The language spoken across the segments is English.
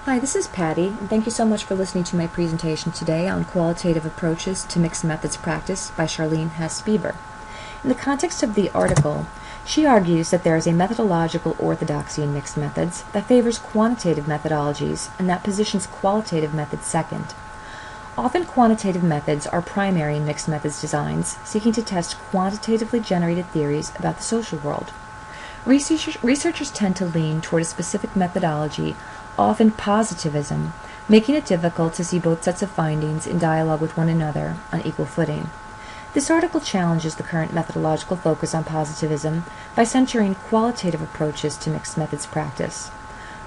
Hi, this is Patty, and thank you so much for listening to my presentation today on Qualitative Approaches to Mixed Methods Practice by Charlene Hess-Bieber. In the context of the article, she argues that there is a methodological orthodoxy in mixed methods that favors quantitative methodologies and that positions qualitative methods second. Often quantitative methods are primary in mixed methods designs, seeking to test quantitatively generated theories about the social world. Researchers tend to lean toward a specific methodology, often positivism, making it difficult to see both sets of findings in dialogue with one another on equal footing. This article challenges the current methodological focus on positivism by centering qualitative approaches to mixed methods practice.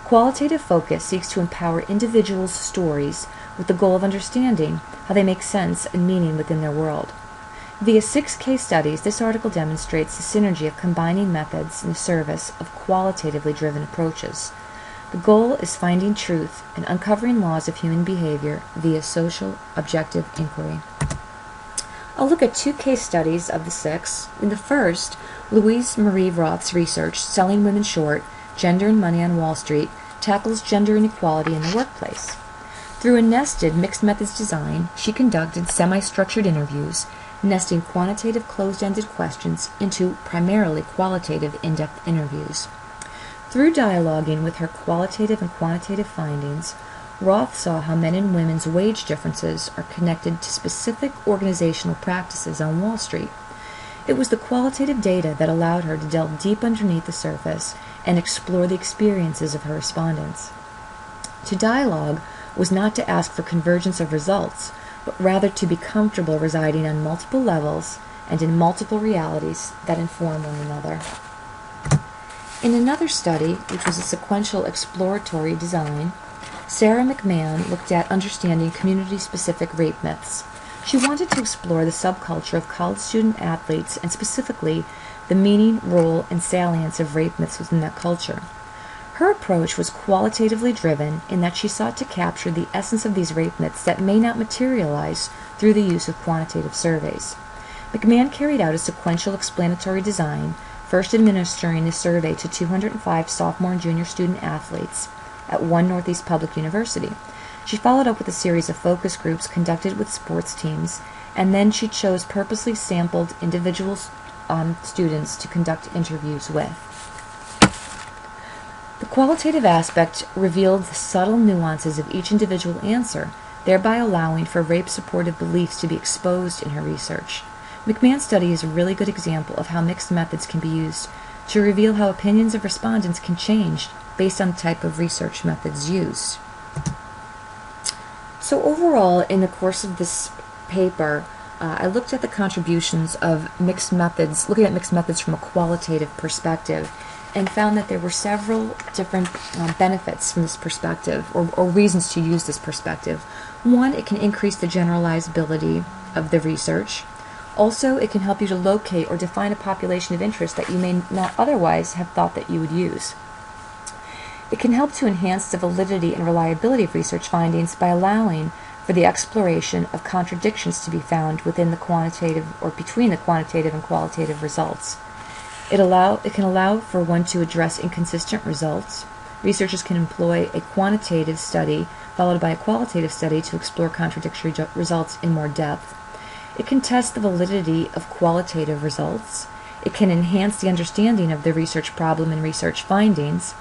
Qualitative focus seeks to empower individuals' stories with the goal of understanding how they make sense and meaning within their world. Via 6 case studies, this article demonstrates the synergy of combining methods in the service of qualitatively driven approaches. The goal is finding truth and uncovering laws of human behavior via social, objective inquiry. I'll look at 2 case studies of the 6. In the first, Louise Marie Roth's research, Selling Women Short, Gender and Money on Wall Street, tackles gender inequality in the workplace. Through a nested mixed methods design, she conducted semi-structured interviews, nesting quantitative closed-ended questions into primarily qualitative in-depth interviews. Through dialoguing with her qualitative and quantitative findings, Roth saw how men and women's wage differences are connected to specific organizational practices on Wall Street. It was the qualitative data that allowed her to delve deep underneath the surface and explore the experiences of her respondents. To dialogue was not to ask for convergence of results, but rather to be comfortable residing on multiple levels and in multiple realities that inform one another. In another study, which was a sequential exploratory design, Sarah McMahon looked at understanding community-specific rape myths. She wanted to explore the subculture of college student athletes and specifically the meaning, role, and salience of rape myths within that culture. Her approach was qualitatively driven in that she sought to capture the essence of these rape myths that may not materialize through the use of quantitative surveys. McMahon carried out a sequential explanatory design, first administering the survey to 205 sophomore and junior student athletes at one Northeast Public University. She followed up with a series of focus groups conducted with sports teams, and then she chose purposely sampled individual students to conduct interviews with. The qualitative aspect revealed the subtle nuances of each individual answer, thereby allowing for rape-supportive beliefs to be exposed in her research. McMahon's study is a really good example of how mixed methods can be used to reveal how opinions of respondents can change based on the type of research methods used. So overall, in the course of this paper, I looked at the contributions of mixed methods, looking at mixed methods from a qualitative perspective, and found that there were several different benefits from this perspective, or reasons to use this perspective. One, it can increase the generalizability of the research. Also, it can help you to locate or define a population of interest that you may not otherwise have thought that you would use. It can help to enhance the validity and reliability of research findings by allowing for the exploration of contradictions to be found within the quantitative or between the quantitative and qualitative results. It can allow for one to address inconsistent results. Researchers can employ a quantitative study followed by a qualitative study to explore contradictory results in more depth. It can test the validity of qualitative results. It can enhance the understanding of the research problem and research findings.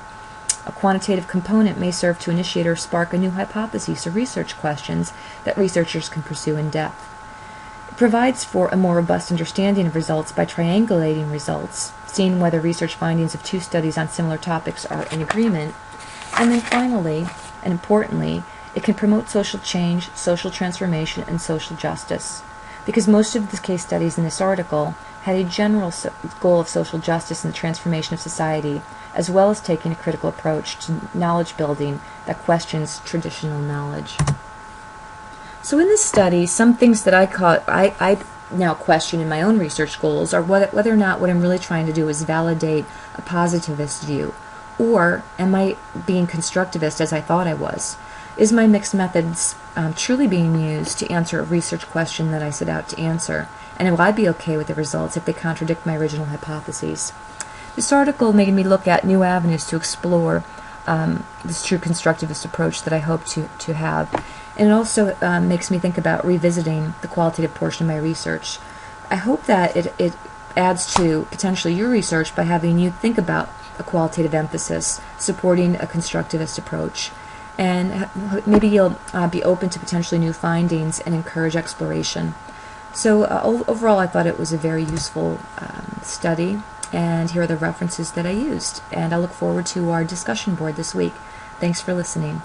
A quantitative component may serve to initiate or spark a new hypothesis or research questions that researchers can pursue in depth. It provides for a more robust understanding of results by triangulating results, seeing whether research findings of 2 studies on similar topics are in agreement. And then finally, and importantly, it can promote social change, social transformation, and social justice. Because most of the case studies in this article had a general goal of social justice and the transformation of society, as well as taking a critical approach to knowledge building that questions traditional knowledge. So in this study, some things that I now question in my own research goals are whether or not what I'm really trying to do is validate a positivist view, or am I being constructivist as I thought I was? Is my mixed methods truly being used to answer a research question that I set out to answer? And will I be okay with the results if they contradict my original hypotheses? This article made me look at new avenues to explore this true constructivist approach that I hope to have. And it also makes me think about revisiting the qualitative portion of my research. I hope that it adds to potentially your research by having you think about a qualitative emphasis, supporting a constructivist approach. And maybe you'll be open to potentially new findings and encourage exploration. So overall, I thought it was a very useful study, and here are the references that I used. And I look forward to our discussion board this week. Thanks for listening.